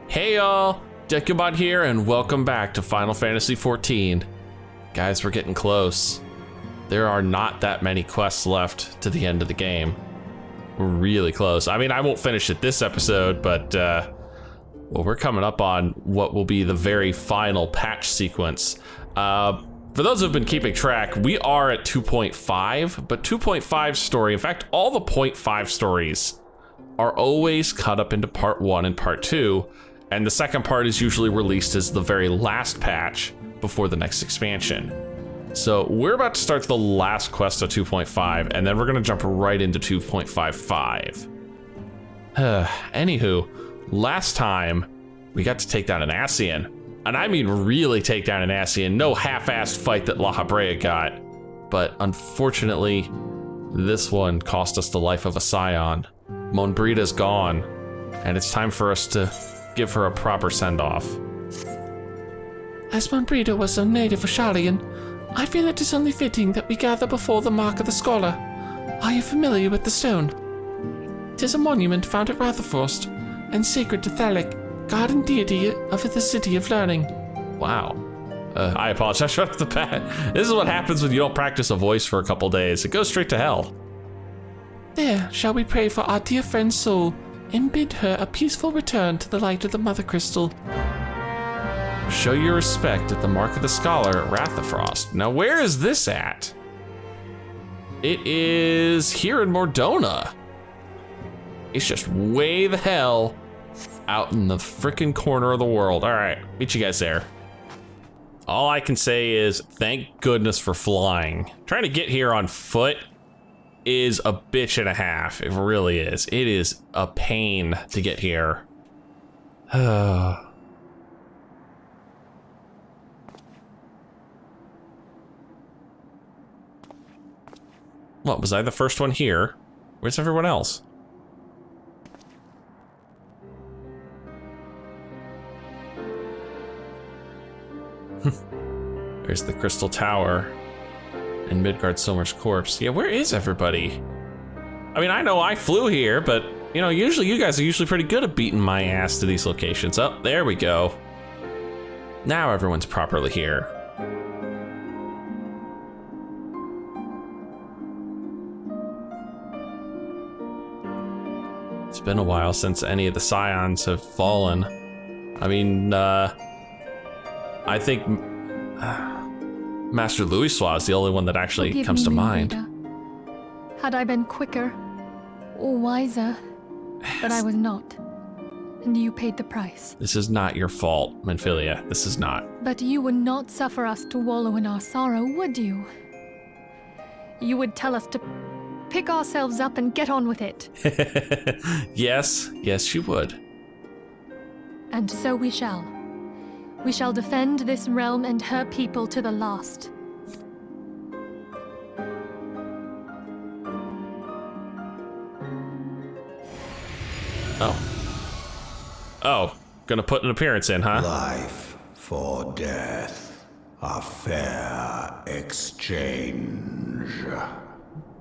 Hey y'all, Dekumon here and welcome back to Final Fantasy XIV. Guys, we're getting close. There are not that many quests left to the end of the game. We're really close. I mean, I won't finish it this episode, but well, we're coming up on what will be the very final patch sequence. For those who've been keeping track, we are at 2.5, but 2.5 story, in fact, all the 0.5 stories are always cut up into part 1 and part 2, and the second part is usually released as the very last patch before the next expansion. So we're about to start the last quest of 2.5, and then we're gonna jump right into 2.55. Anywho, last time we got to take down an Ascian, and I mean really take down an Ascian, no half-assed fight that La Habrea got. But unfortunately, this one cost us the life of a scion. Monbrida's gone, and it's time for us to give her a proper send-off. As Monbrida was a native of Sharlayan, I feel it is only fitting that we gather before the Mark of the Scholar. Are you familiar with the stone? 'Tis a monument found at Rotherfrost, and sacred to Thalic, god and deity of the City of Learning. Wow. I apologize right off the bat. This is what happens when you don't practice a voice for a couple days. It goes straight to hell. There shall we pray for our dear friend's soul, and bid her a peaceful return to the light of the Mother Crystal. Show your respect at the Mark of the Scholar at Rotherfrost. Now, where is this at? It is here in Mordona. It's just way the hell out in the frickin' corner of the world. All right, meet you guys there. All I can say is thank goodness for flying. Trying to get here on foot is a bitch and a half. It really is. It is a pain to get here. What, was I the first one here? Where's everyone else? There's the Crystal Tower and Midgard Silmar's corpse. Yeah, where is everybody? I mean, I know I flew here, but you know, usually you guys are usually pretty good at beating my ass to these locations. Oh, there we go. Now everyone's properly here. It's been a while since any of the scions have fallen. I mean, I think Master Louisoix is the only one that actually comes to mind. Had I been quicker or wiser, but I was not, and you paid the price. This is not your fault, Minfilia. This is not. But you would not suffer us to wallow in our sorrow, would you? You would tell us to pick ourselves up and get on with it. Yes, you would. And so we shall. We shall defend this realm and her people to the last. Oh, gonna put an appearance in, huh? Life for death, a fair exchange.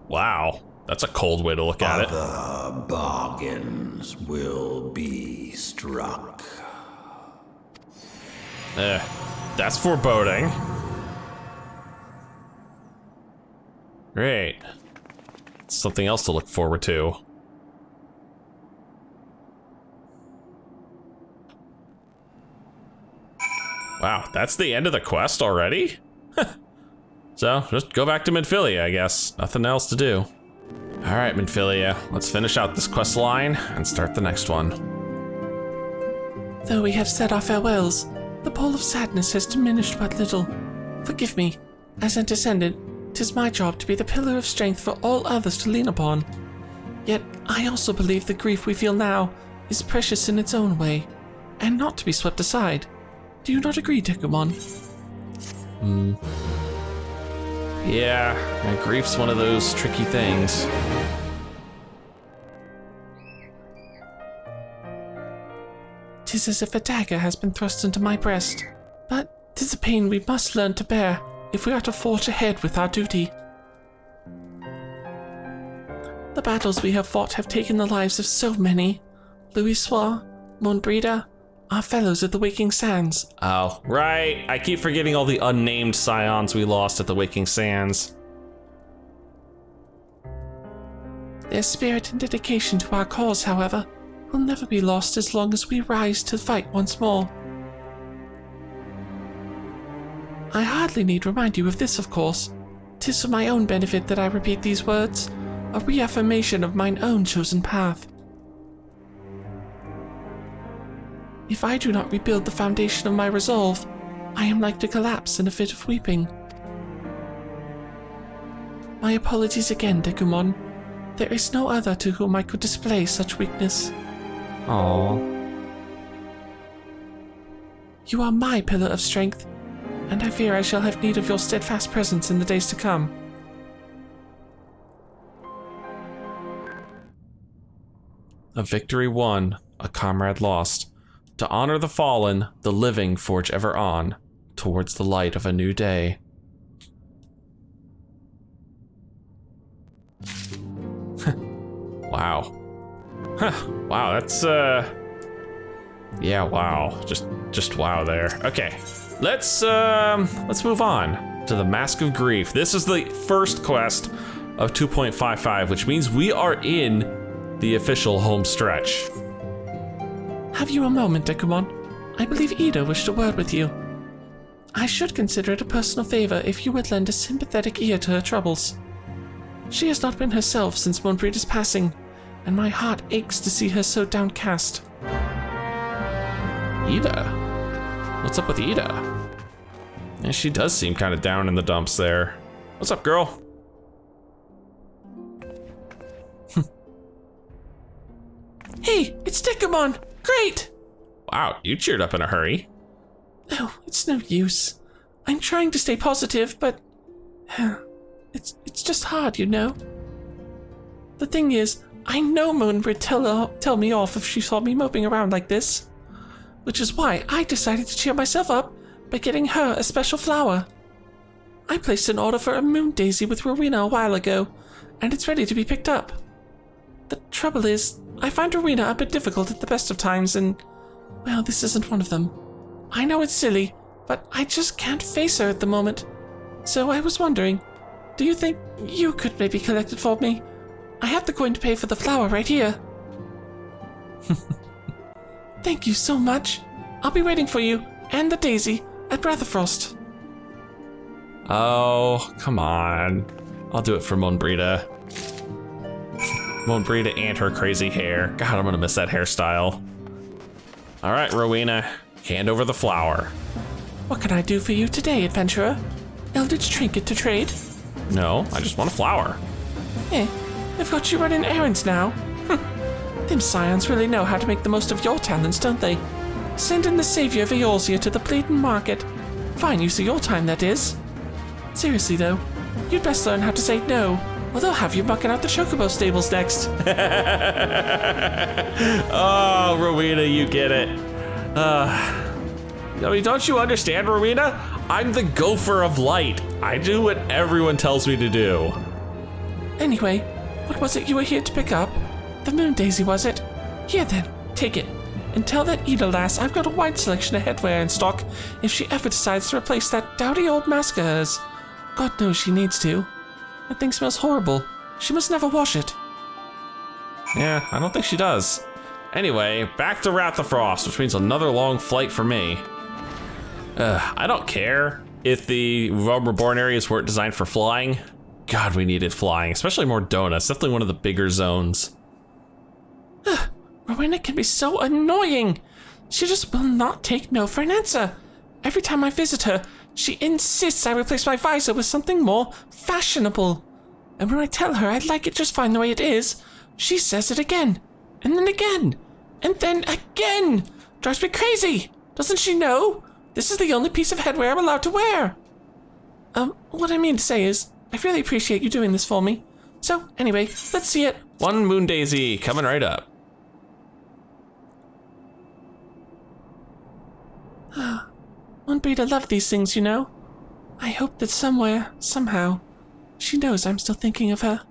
Wow, that's a cold way to look at it. Other bargains will be struck. That's foreboding. Great. Something else to look forward to. Wow, that's the end of the quest already? So, just go back to Minfilia, I guess. Nothing else to do. All right, Minfilia, let's finish out this quest line and start the next one. Though we have said our farewells, the pole of sadness has diminished but little. Forgive me, as a descendant, 'tis my job to be the pillar of strength for all others to lean upon. Yet, I also believe the grief we feel now is precious in its own way, and not to be swept aside. Do you not agree, Dekumon? Yeah, grief's one of those tricky things. 'Tis as if a dagger has been thrust into my breast, but 'tis a pain we must learn to bear if we are to forge ahead with our duty. The battles we have fought have taken the lives of so many. Louisoix, Monbrida, our fellows of the Waking Sands. Oh, right. I keep forgetting all the unnamed scions we lost at the Waking Sands. Their spirit and dedication to our cause, however, will never be lost as long as we rise to fight once more. I hardly need remind you of this, of course. 'Tis for my own benefit that I repeat these words, a reaffirmation of mine own chosen path. If I do not rebuild the foundation of my resolve, I am like to collapse in a fit of weeping. My apologies again, Dekumon. There is no other to whom I could display such weakness. Aww. You are my pillar of strength, and I fear I shall have need of your steadfast presence in the days to come. A victory won, a comrade lost. To honor the fallen, the living forge ever on, towards the light of a new day. Wow. Huh. Wow, that's yeah, wow. Just wow there. Okay. Let's move on to the Mask of Grief. This is the first quest of 2.55, which means we are in the official home stretch. Have you a moment, Dekumon? I believe Ida wished a word with you. I should consider it a personal favor if you would lend a sympathetic ear to her troubles. She has not been herself since Monbreda's passing, and my heart aches to see her so downcast. Ida? What's up with Ida? Yeah, she does seem kind of down in the dumps there. What's up, girl? Hey, it's Dekumon! Great! Wow, you cheered up in a hurry. Oh, it's no use. I'm trying to stay positive, but it's just hard, you know? The thing is, I know Moon would tell me off if she saw me moping around like this. Which is why I decided to cheer myself up by getting her a special flower. I placed an order for a moon daisy with Rowena a while ago, and it's ready to be picked up. The trouble is, I find Rowena a bit difficult at the best of times, and, well, this isn't one of them. I know it's silly, but I just can't face her at the moment. So I was wondering, do you think you could maybe collect it for me? I have the coin to pay for the flower right here. Thank you so much. I'll be waiting for you, and the daisy, at Bratherfrost. Oh, come on. I'll do it for Monbreda. Monbreda and her crazy hair. God, I'm gonna miss that hairstyle. All right, Rowena, hand over the flower. What can I do for you today, adventurer? Eldritch trinket to trade? No, I just want a flower. I've got you running errands now. Them scions really know how to make the most of your talents, don't they? Send in the savior of Eorzea to the bleeding market. Fine use of your time, that is. Seriously though, you'd best learn how to say no, or they'll have you mucking out the chocobo stables next. Oh, Rowena, you get it. I mean, don't you understand, Rowena? I'm the gopher of light. I do what everyone tells me to do. Anyway, what was it you were here to pick up? The moon daisy, was it? Here then, take it. And tell that Ida lass I've got a wide selection of headwear in stock if she ever decides to replace that dowdy old mask of hers. God knows she needs to. That thing smells horrible. She must never wash it. Yeah, I don't think she does. Anyway, back to Bratherfrost, which means another long flight for me. I don't care if the Realm Reborn areas weren't designed for flying. God, we needed flying, especially more donuts. Definitely one of the bigger zones. Rowena can be so annoying. She just will not take no for an answer. Every time I visit her, she insists I replace my visor with something more fashionable. And when I tell her I'd like it just fine the way it is, she says it again, and then again, and then again. Drives me crazy. Doesn't she know? This is the only piece of headwear I'm allowed to wear. What I mean to say is, I really appreciate you doing this for me. So, anyway, let's see it. One moon daisy coming right up. Monbreda loved these things, you know. I hope that somewhere, somehow, she knows I'm still thinking of her.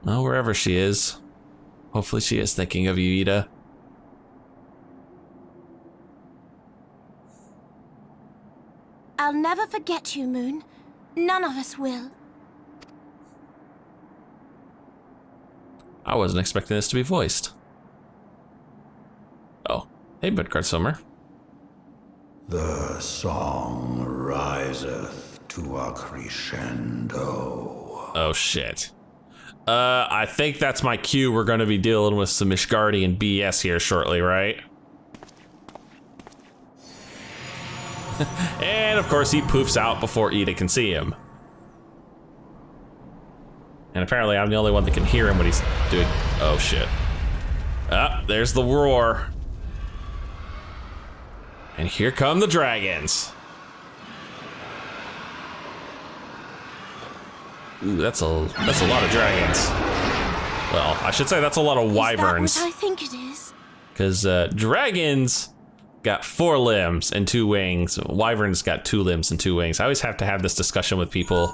Well, wherever she is, Hopefully she is thinking of you, Ida. I'll never forget you, Moon. None of us will. I wasn't expecting this to be voiced. Oh, hey, Midgard Summer. The song riseth to a crescendo. Oh, shit. I think that's my cue. We're going to be dealing with some Ishgardian BS here shortly, right? And, of course, he poofs out before Ida can see him. And apparently I'm the only one that can hear him when he's doing... Oh, shit. Ah, there's the roar. And here come the dragons. Ooh, that's a lot of dragons. Well, I should say that's a lot of wyverns. Is that what I think it is? Because dragons got 4 limbs and 2 wings. Wyverns got 2 limbs and 2 wings. I always have to have this discussion with people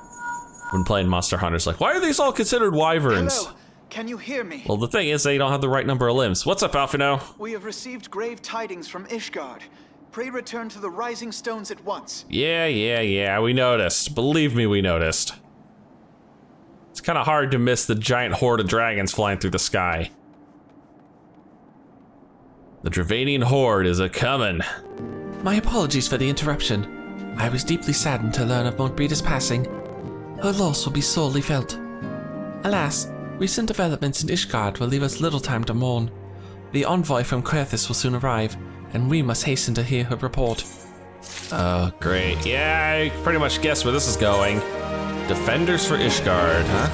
when playing Monster Hunters. Like, why are these all considered wyverns? Hello, can you hear me? Well, the thing is, they don't have the right number of limbs. What's up, Alphino? We have received grave tidings from Ishgard. Pray return to the Rising Stones at once. Yeah, we noticed. Believe me, we noticed. It's kind of hard to miss the giant horde of dragons flying through the sky. The Dravanian horde is a-comin'. My apologies for the interruption. I was deeply saddened to learn of Montbreda's passing. Her loss will be sorely felt. Alas, recent developments in Ishgard will leave us little time to mourn. The envoy from Querthus will soon arrive, and we must hasten to hear her report. Oh, great. Yeah, I pretty much guessed where this is going. Defenders for Ishgard, huh?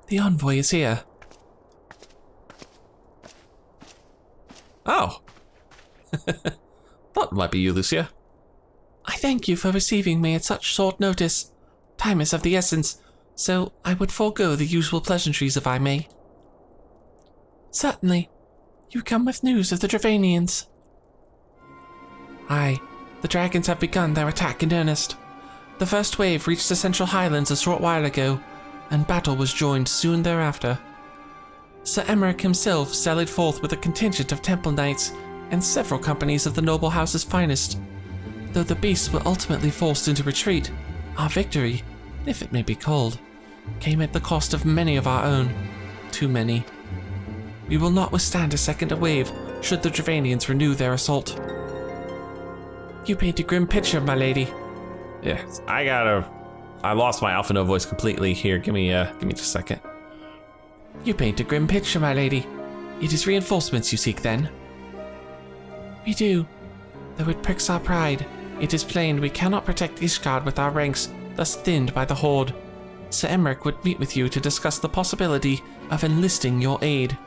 The envoy is here. Oh. Thought it might be you, Lucia. I thank you for receiving me at such short notice. Time is of the essence, so I would forego the usual pleasantries if I may. Certainly. You come with news of the Dravanians. Aye, the dragons have begun their attack in earnest. The first wave reached the Central Highlands a short while ago, and battle was joined soon thereafter. Sir Emmerich himself sallied forth with a contingent of temple knights and several companies of the noble house's finest. Though the beasts were ultimately forced into retreat, our victory, if it may be called, came at the cost of many of our own. Too many. We will not withstand a second wave should the Dravanians renew their assault. You paint a grim picture, my lady. Yeah, I lost my Alphino voice completely here. Give me just a second. You paint a grim picture, my lady. It is reinforcements you seek, then? We do. Though it pricks our pride, it is plain we cannot protect Ishgard with our ranks thus thinned by the Horde. Sir Emmerich would meet with you to discuss the possibility of enlisting your aid.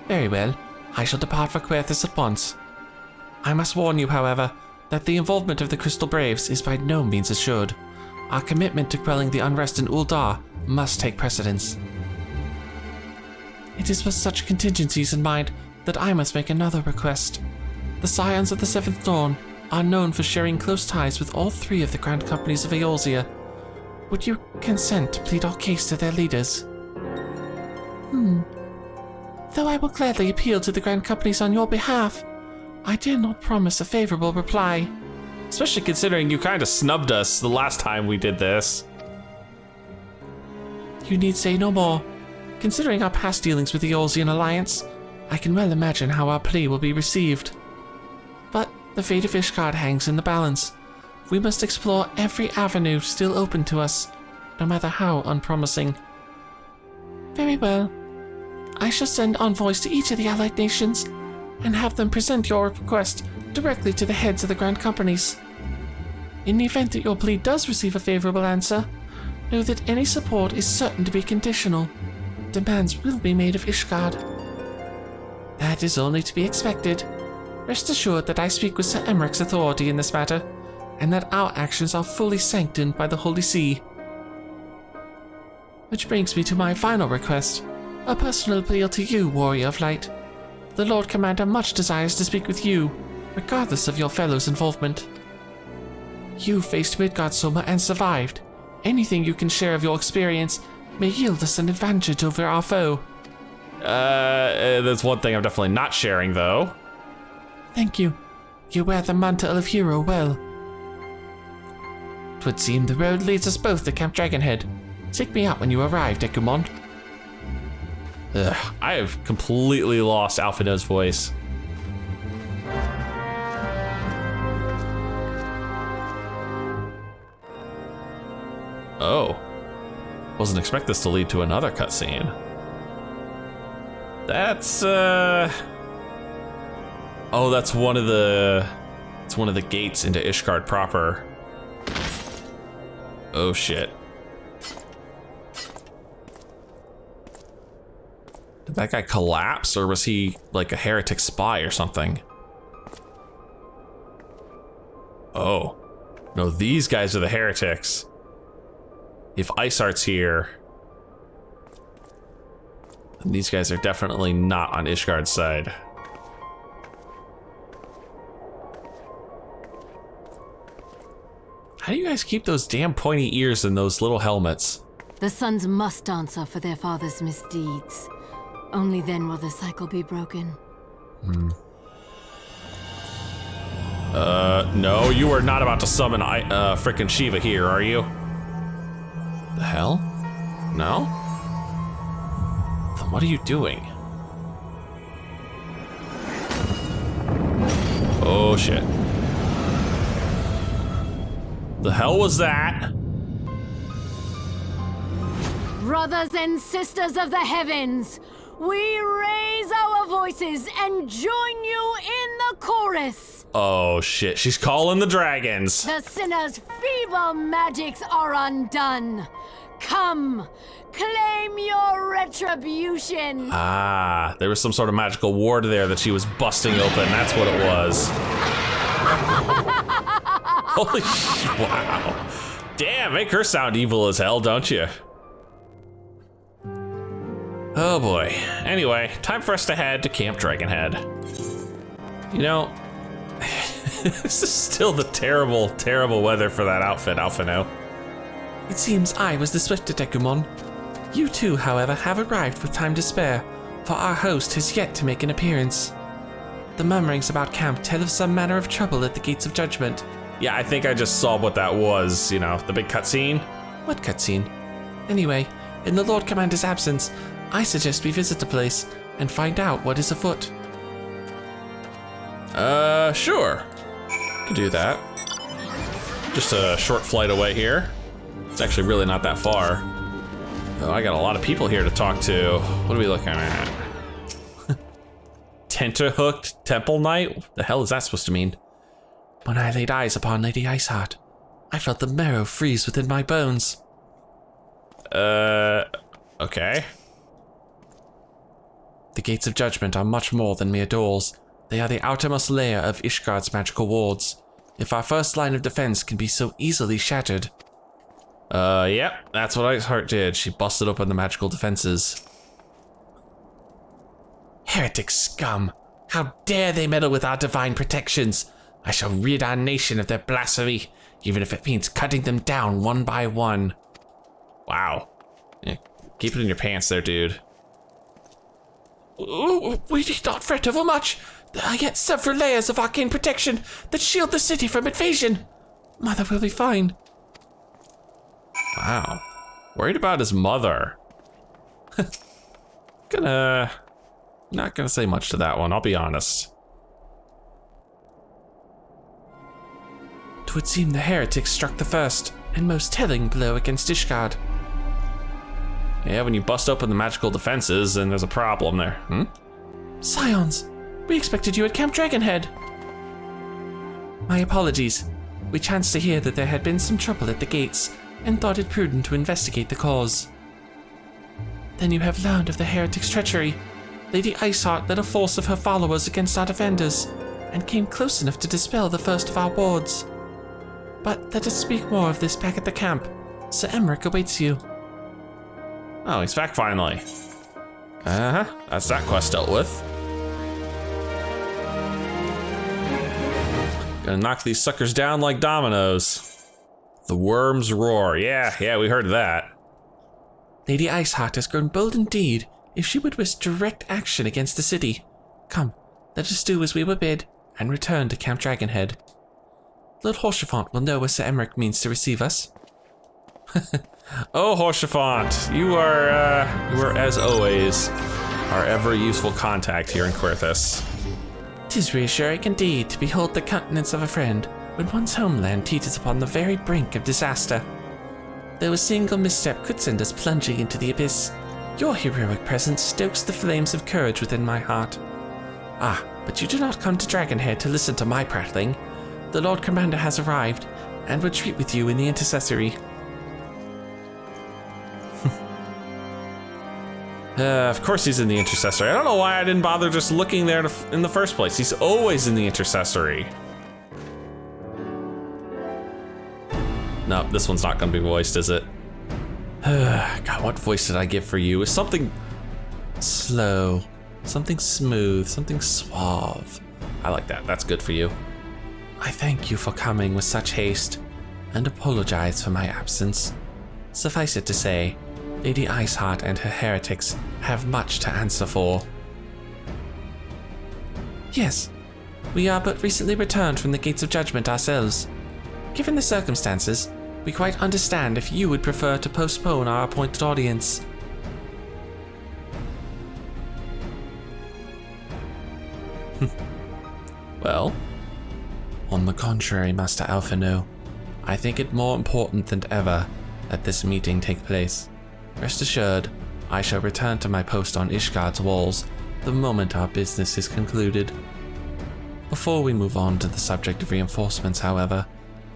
Very well, I shall depart for Querthus at once. I must warn you, however, that the involvement of the Crystal Braves is by no means assured. Our commitment to quelling the unrest in Uldar must take precedence. It is with such contingencies in mind that I must make another request. The Scions of the Seventh Dawn are known for sharing close ties with all 3 of the Grand Companies of Eorzea. Would you consent to plead our case to their leaders? Though I will gladly appeal to the Grand Companies on your behalf, I dare not promise a favorable reply. Especially considering you kind of snubbed us the last time we did this. You need say no more. Considering our past dealings with the Eorzean Alliance, I can well imagine how our plea will be received. But the fate of Ishgard hangs in the balance. We must explore every avenue still open to us, no matter how unpromising. Very well. I shall send envoys to each of the allied nations and have them present your request directly to the heads of the Grand Companies. In the event that your plea does receive a favorable answer, know that any support is certain to be conditional. Demands will be made of Ishgard. That is only to be expected. Rest assured that I speak with Sir Emmerich's authority in this matter, and that our actions are fully sanctioned by the Holy See. Which brings me to my final request, a personal appeal to you, Warrior of Light. The Lord Commander much desires to speak with you, regardless of your fellow's involvement. You faced Midgard Soma and survived, Anything you can share of your experience may yield us an advantage over our foe. There's one thing I'm definitely not sharing, though. Thank you. You wear the mantle of hero well. 'Twould seem the road leads us both to Camp Dragonhead. Seek me out when you arrive, Dekumon. I have completely lost Alphinaud's voice. Oh. Wasn't expect this to lead to another cutscene. That's oh, that's one of the gates into Ishgard proper. Oh shit. Did that guy collapse, or was he like a heretic spy or something? Oh. No, these guys are the heretics. If Isart's here, then these guys are definitely not on Ishgard's side. How do you guys keep those damn pointy ears in those little helmets? The sons must answer for their father's misdeeds. Only then will the cycle be broken. No, you are not about to summon frickin' Shiva here, are you? The hell? No? Then what are you doing? Oh shit. The hell was that? Brothers and sisters of the heavens, we raise our voices and join you in the chorus. Oh shit, she's calling the dragons. The sinner's feeble magics are undone. Come, claim your retribution. Ah, there was some sort of magical ward there that she was busting open. That's what it was. Holy shit, wow. Damn, make her sound evil as hell, don't you? Oh boy. Anyway, time for us to head to Camp Dragonhead. You know, this is still the terrible, terrible weather for that outfit, Alphinaud. It seems I was the swifter, Dekumon. You too, however, have arrived with time to spare, for our host has yet to make an appearance. The murmurings about camp tell of some manner of trouble at the gates of judgment. Yeah, I think I just saw what that was, you know, the big cutscene. What cutscene? Anyway, in the Lord Commander's absence, I suggest we visit the place and find out what is afoot. Sure. Could do that. Just a short flight away here. It's actually really not that far. Oh, I got a lot of people here to talk to. What are we looking at? Tentahooked Temple Knight? The hell is that supposed to mean? When I laid eyes upon Lady Iceheart, I felt the marrow freeze within my bones. Okay. The gates of judgment are much more than mere doors. They are the outermost layer of Ishgard's magical wards. If our first line of defense can be so easily shattered. Yep, that's what Iceheart did. She busted open the magical defenses. Heretic scum! How dare they meddle with our divine protections! I shall rid our nation of their blasphemy, even if it means cutting them down one by one. Wow. Yeah, keep it in your pants there, dude. We need not fret over much. There are yet several layers of arcane protection that shield the city from invasion. Mother will be fine. Wow. Worried about his mother. Not gonna say much to that one, I'll be honest. 'Twould seem the heretics struck the first and most telling blow against Ishgard. Yeah, when you bust open the magical defenses, then there's a problem there. Scions, we expected you at Camp Dragonhead. My apologies. We chanced to hear that there had been some trouble at the gates and thought it prudent to investigate the cause. Then you have learned of the heretic's treachery. Lady Iceheart led a force of her followers against our defenders and came close enough to dispel the first of our wards. But let us speak more of this back at the camp. Sir Emmerich awaits you. Oh, he's back finally. That's that quest dealt with. Gonna knock these suckers down like dominoes. The worm's roar. Yeah, we heard of that. Lady Iceheart has grown bold indeed, if she would wish direct action against the city. Come, let us do as we were bid, and return to Camp Dragonhead. Lord Horsefant will know where Sir Emmerich means to receive us. Oh, Horsefant, you are, as always, our ever useful contact here in Querthus. 'Tis reassuring indeed to behold the countenance of a friend when one's homeland teeters upon the very brink of disaster. Though a single misstep could send us plunging into the abyss, your heroic presence stokes the flames of courage within my heart. Ah, but you do not come to Dragonhead to listen to my prattling. The Lord Commander has arrived, and would treat with you in the intercessory. Of course he's in the intercessory. I don't know why I didn't bother just looking there in the first place. He's always in the intercessory. No, this one's not gonna be voiced, is it? God, what voice did I give for you? It's something slow, something smooth, something suave. I like that, that's good for you. I thank you for coming with such haste, and apologize for my absence. Suffice it to say, Lady Iceheart and her heretics have much to answer for. Yes, we are but recently returned from the Gates of Judgment ourselves. Given the circumstances, we quite understand if you would prefer to postpone our appointed audience. Well? On the contrary, Master Alphino, I think it more important than ever that this meeting take place. Rest assured, I shall return to my post on Ishgard's walls the moment our business is concluded. Before we move on to the subject of reinforcements, however,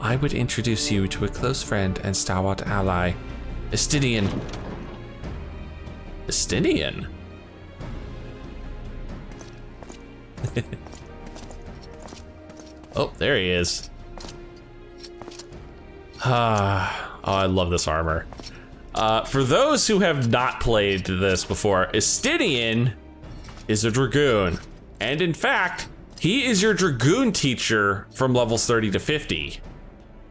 I would introduce you to a close friend and stalwart ally, Estinian. Estinian? Oh, there he is. Oh, I love this armor. For those who have not played this before, Estinian is a Dragoon. And in fact, he is your Dragoon teacher from levels 30 to 50.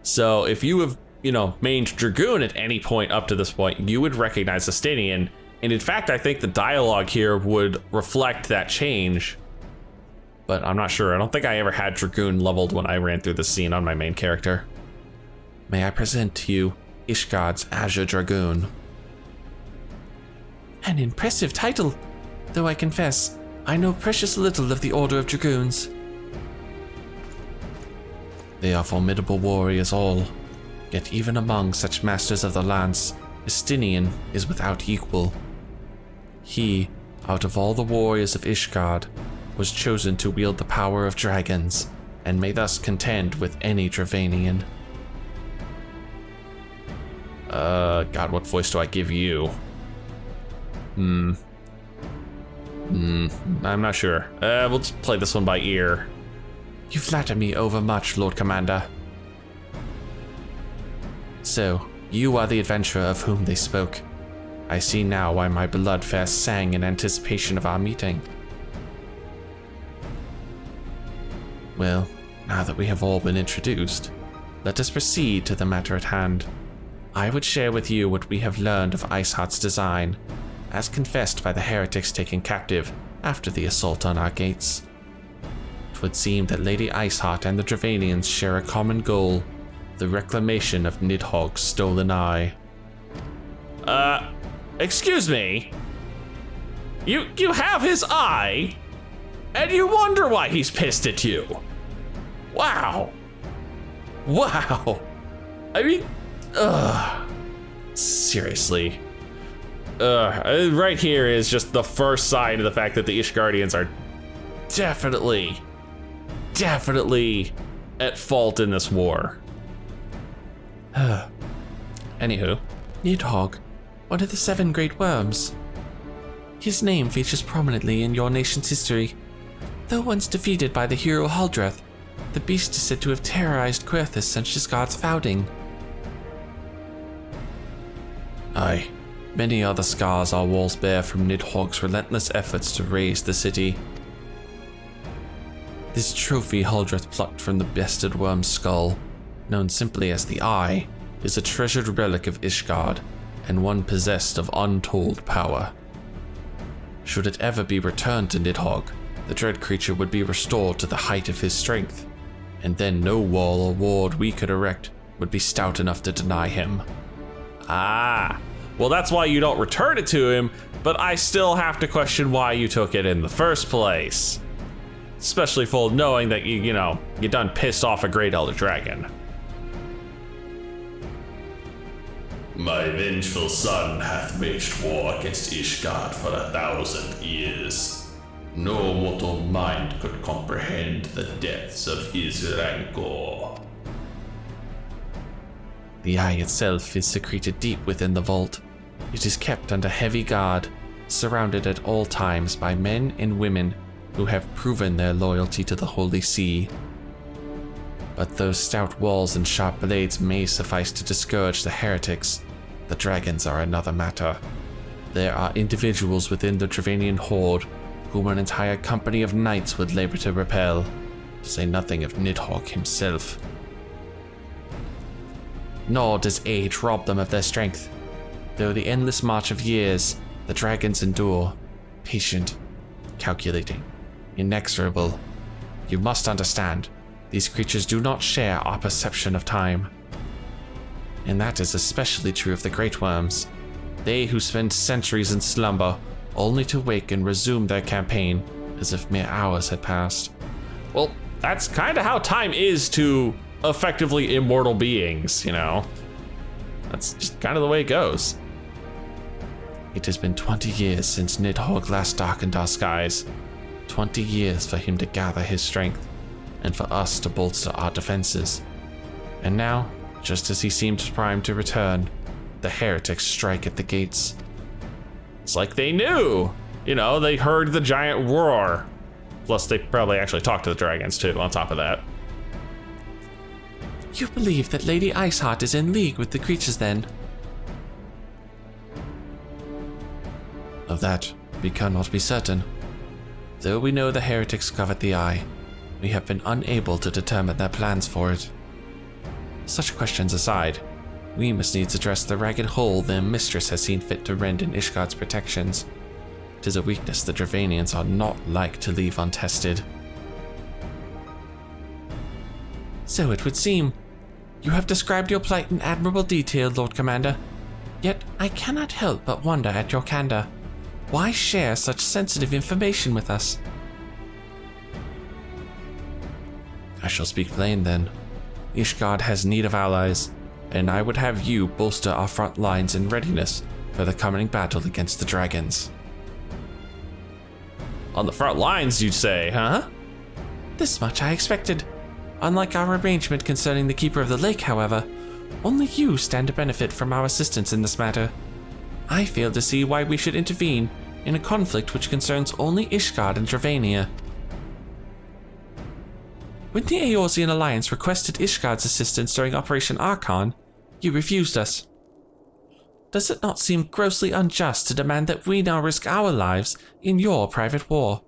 So if you have, mained Dragoon at any point up to this point, you would recognize Estinian. And in fact, I think the dialogue here would reflect that change. But I'm not sure. I don't think I ever had Dragoon leveled when I ran through the scene on my main character. May I present to you Ishgard's Azure Dragoon? An impressive title, though I confess, I know precious little of the Order of Dragoons. They are formidable warriors all, yet even among such masters of the lance, Estinian is without equal. He, out of all the warriors of Ishgard, was chosen to wield the power of dragons, and may thus contend with any Dravanian. God, what voice do I give you? I'm not sure. We'll just play this one by ear. You flatter me overmuch, Lord Commander. So, you are the adventurer of whom they spoke. I see now why my blood fair sang in anticipation of our meeting. Well, now that we have all been introduced, let us proceed to the matter at hand. I would share with you what we have learned of Iceheart's design, as confessed by the heretics taken captive after the assault on our gates. It would seem that Lady Iceheart and the Dravanians share a common goal, the reclamation of Nidhogg's stolen eye. Excuse me? You have his eye, and you wonder why he's pissed at you? Wow. I mean, seriously. Right here is just the first sign of the fact that the Ishgardians are definitely at fault in this war. Anywho, Nidhogg, one of the 7 great worms. His name features prominently in your nation's history. Though once defeated by the hero Huldreth, the beast is said to have terrorized Querthus since Ishgard's founding. Aye, many other scars our walls bear from Nidhogg's relentless efforts to raise the city. This trophy Huldreth plucked from the bested worm's skull, known simply as the Eye, is a treasured relic of Ishgard, and one possessed of untold power. Should it ever be returned to Nidhogg, the dread creature would be restored to the height of his strength, and then no wall or ward we could erect would be stout enough to deny him. Ah, well that's why you don't return it to him, but I still have to question why you took it in the first place. Especially full knowing that you done pissed off a great elder dragon. My vengeful son hath waged war against Ishgard for 1,000 years. No mortal mind could comprehend the depths of his rancor. The eye itself is secreted deep within the vault. It is kept under heavy guard, surrounded at all times by men and women who have proven their loyalty to the Holy See. But those stout walls and sharp blades may suffice to discourage the heretics. The dragons are another matter. There are individuals within the Dravanian Horde whom an entire company of knights would labor to repel, to say nothing of Nidhogg himself. Nor does age rob them of their strength. Though the endless march of years, the dragons endure, patient, calculating, inexorable. You must understand, these creatures do not share our perception of time. And that is especially true of the Great Worms. They who spend centuries in slumber, only to wake and resume their campaign as if mere hours had passed. Well, that's kind of how time is to effectively immortal beings, That's just kind of the way it goes. It has been 20 years since Nidhogg last darkened our skies. 20 years for him to gather his strength, and for us to bolster our defenses. And now, just as he seemed primed to return, the heretics strike at the gates. It's like they knew. They heard the giant roar. Plus, they probably actually talked to the dragons too, on top of that. You believe that Lady Iceheart is in league with the creatures then? Of that, we cannot be certain. Though we know the heretics covet the eye, we have been unable to determine their plans for it. Such questions aside, we must needs address the ragged hole their mistress has seen fit to rend in Ishgard's protections. 'Tis a weakness the Dravanians are not like to leave untested. So it would seem. You have described your plight in admirable detail, Lord Commander. Yet I cannot help but wonder at your candor. Why share such sensitive information with us? I shall speak plain then. Ishgard has need of allies, and I would have you bolster our front lines in readiness for the coming battle against the dragons. On the front lines, you'd say, huh? This much I expected. Unlike our arrangement concerning the Keeper of the Lake, however, only you stand to benefit from our assistance in this matter. I fail to see why we should intervene in a conflict which concerns only Ishgard and Dravania. When the Eorzean Alliance requested Ishgard's assistance during Operation Archon, you refused us. Does it not seem grossly unjust to demand that we now risk our lives in your private war?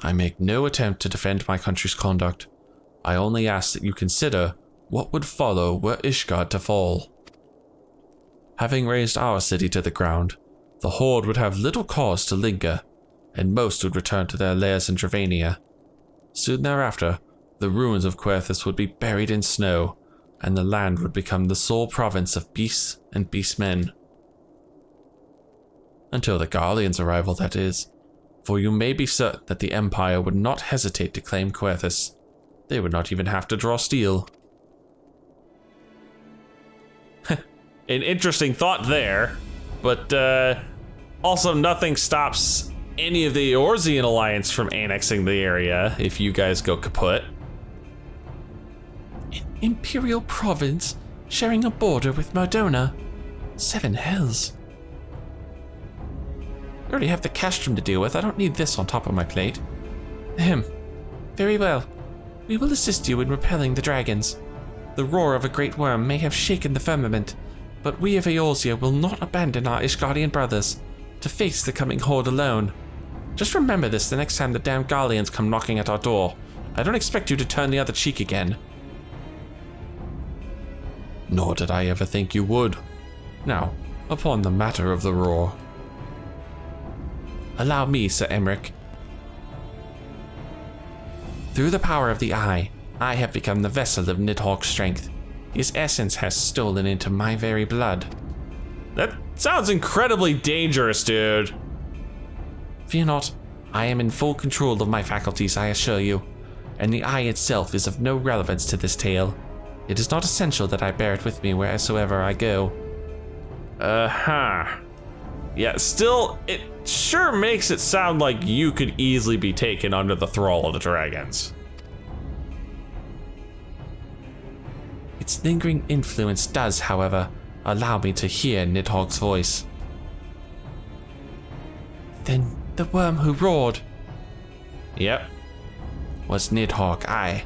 I make no attempt to defend my country's conduct. I only ask that you consider what would follow were Ishgard to fall. Having razed our city to the ground, the Horde would have little cause to linger, and most would return to their lairs in Dravania. Soon thereafter, the ruins of Querthus would be buried in snow, and the land would become the sole province of beasts and beastmen. Until the Garleans' arrival, that is, for you may be certain that the Empire would not hesitate to claim Querthus. They would not even have to draw steel. An interesting thought there, but also nothing stops any of the Eorzean Alliance from annexing the area if you guys go kaput. An imperial province sharing a border with Mardona. 7 hells. I already have the castrum to deal with. I don't need this on top of my plate. Ahem. Very well. We will assist you in repelling the dragons. The roar of a great worm may have shaken the firmament, but we of Eorzea will not abandon our Ishgardian brothers to face the coming Horde alone. Just remember this the next time the damn Garleans come knocking at our door. I don't expect you to turn the other cheek again. Nor did I ever think you would. Now, upon the matter of the roar. Allow me, Sir Emmerich. Through the power of the Eye, I have become the vessel of Nidhogg's strength. His essence has stolen into my very blood. That sounds incredibly dangerous, dude. Fear not, I am in full control of my faculties, I assure you, and the Eye itself is of no relevance to this tale. It is not essential that I bear it with me wheresoever I go. Yeah, still, it sure makes it sound like you could easily be taken under the thrall of the dragons. Its lingering influence does, however, allow me to hear Nidhogg's voice. Then the worm who roared. Yep. Was Nidhogg, aye.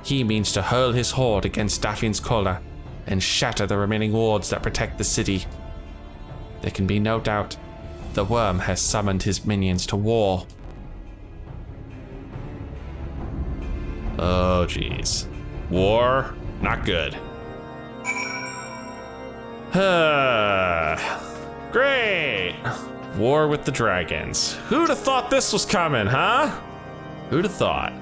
He means to hurl his horde against Daffin's Kola and shatter the remaining wards that protect the city. There can be no doubt, the worm has summoned his minions to war. Oh jeez. War? Not good. Great! War with the dragons. Who'd have thought this was coming, huh? Who'd have thought?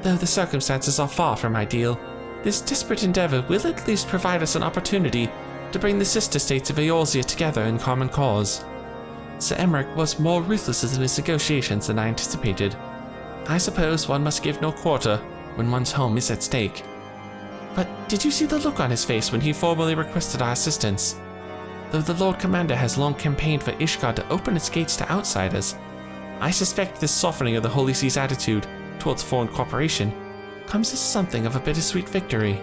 Though the circumstances are far from ideal, this desperate endeavor will at least provide us an opportunity to bring the sister states of Eorzea together in common cause. Sir Emmerich was more ruthless in his negotiations than I anticipated. I suppose one must give no quarter when one's home is at stake. But did you see the look on his face when he formally requested our assistance? Though the Lord Commander has long campaigned for Ishgard to open its gates to outsiders, I suspect this softening of the Holy See's attitude towards foreign cooperation comes as something of a bittersweet victory.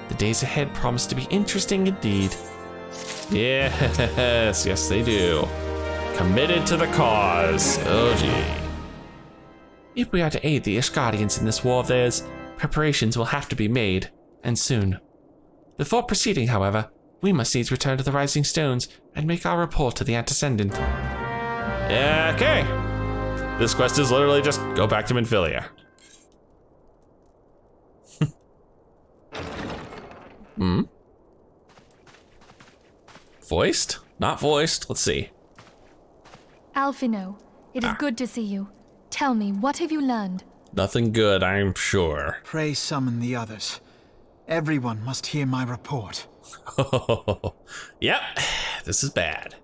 The days ahead promise to be interesting indeed. Yes, yes they do. Committed to the cause. Oh gee. If we are to aid the Ishgardians in this war of theirs, preparations will have to be made, and soon. Before proceeding, however, we must needs return to the Rising Stones and make our report to the Antecedent. Okay. This quest is literally just go back to Minfilia. Voiced? Not voiced. Let's see. Alphino, it is good to see you. Tell me, what have you learned? Nothing good, I'm sure. Pray summon the others. Everyone must hear my report. Yep, this is bad.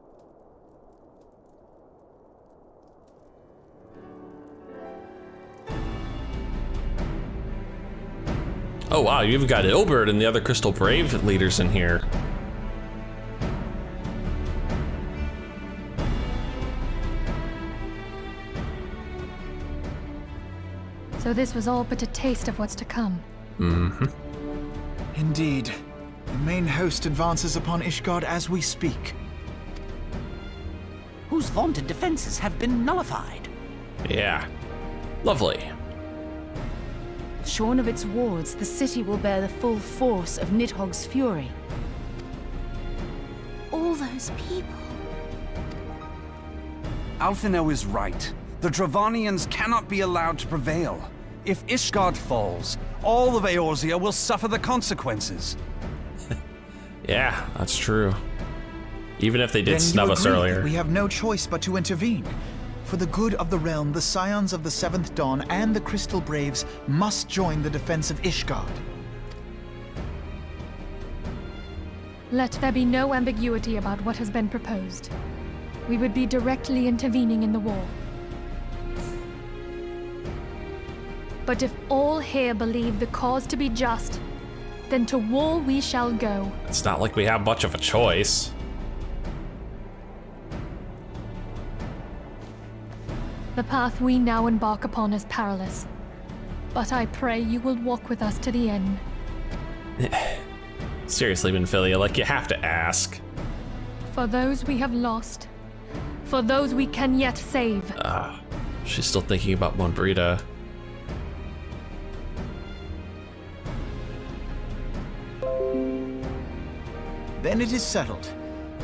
Oh wow, you even got Ilbert and the other Crystal Brave leaders in here. So this was all but a taste of what's to come. Mm-hmm. Indeed. The main host advances upon Ishgard as we speak. Whose vaunted defenses have been nullified. Yeah. Lovely. Shorn of its wards, the city will bear the full force of Nidhogg's fury. All those people. Alphino is right. The Dravanians cannot be allowed to prevail. If Ishgard falls, all of Eorzea will suffer the consequences. Yeah, that's true. Even if they did Then snub you us agree earlier. that we have no choice but to intervene. For the good of the realm, the Scions of the Seventh Dawn and the Crystal Braves must join the defense of Ishgard. Let there be no ambiguity about what has been proposed. We would be directly intervening in the war. But if all here believe the cause to be just, then to war we shall go. It's not like we have much of a choice. The path we now embark upon is perilous, but I pray you will walk with us to the end. Seriously, Minfilia, like you have to ask. For those we have lost, for those we can yet save. She's still thinking about Monbrita. Then it is settled.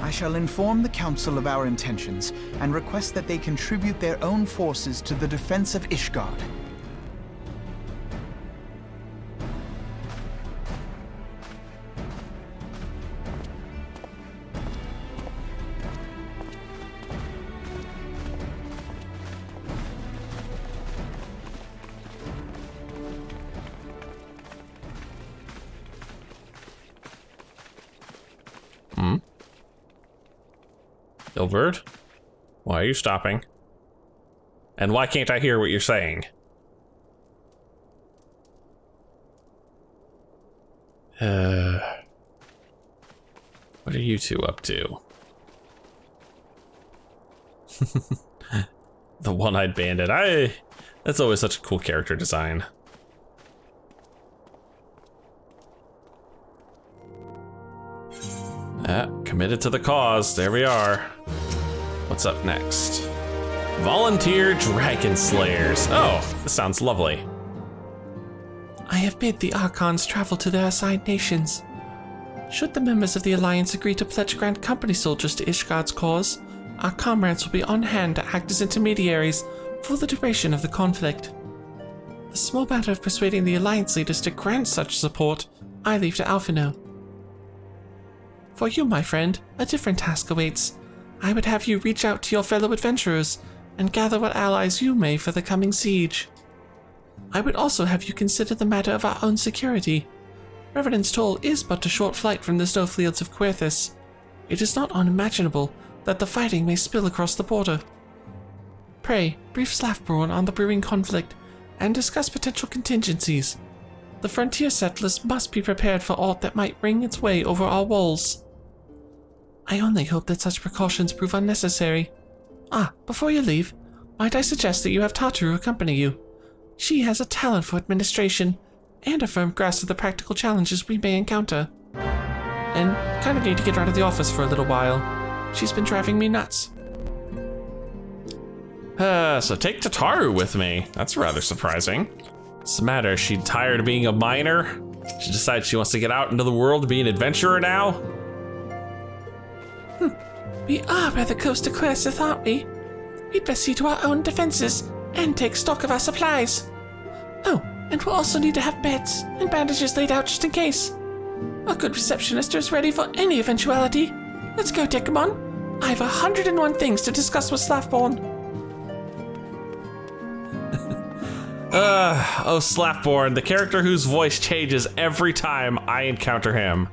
I shall inform the Council of our intentions and request that they contribute their own forces to the defense of Ishgard. Ilbert, why are you stopping? And why can't I hear what you're saying? What are you two up to? The one-eyed bandit. That's always such a cool character design. Committed to the cause. There we are. What's up next? Volunteer Dragon Slayers. Oh, this sounds lovely. I have bid the Archons travel to their assigned nations. Should the members of the Alliance agree to pledge grant company soldiers to Ishgard's cause, our comrades will be on hand to act as intermediaries for the duration of the conflict. The small matter of persuading the Alliance leaders to grant such support, I leave to Alphino. For you, my friend, a different task awaits. I would have you reach out to your fellow adventurers and gather what allies you may for the coming siege. I would also have you consider the matter of our own security. Revenant's Toll is but a short flight from the snowfields of Querthus. It is not unimaginable that the fighting may spill across the border. Pray, brief Slafborn on the brewing conflict and discuss potential contingencies. The frontier settlers must be prepared for aught that might ring its way over our walls. I only hope that such precautions prove unnecessary. Before you leave, might I suggest that you have Tataru accompany you? She has a talent for administration and a firm grasp of the practical challenges we may encounter. And kind of need to get her out of the office for a little while. She's been driving me nuts. So take Tataru with me. That's rather surprising. What's the matter? Is she tired of being a miner? She decides she wants to get out into the world to be an adventurer now? We are rather close to Querthus, aren't we? We'd best see to our own defenses and take stock of our supplies. Oh, and we'll also need to have beds and bandages laid out just in case. A good receptionist is ready for any eventuality. Let's go, Dekumon. I have 101 things to discuss with Slafborn. Slafborn, the character whose voice changes every time I encounter him.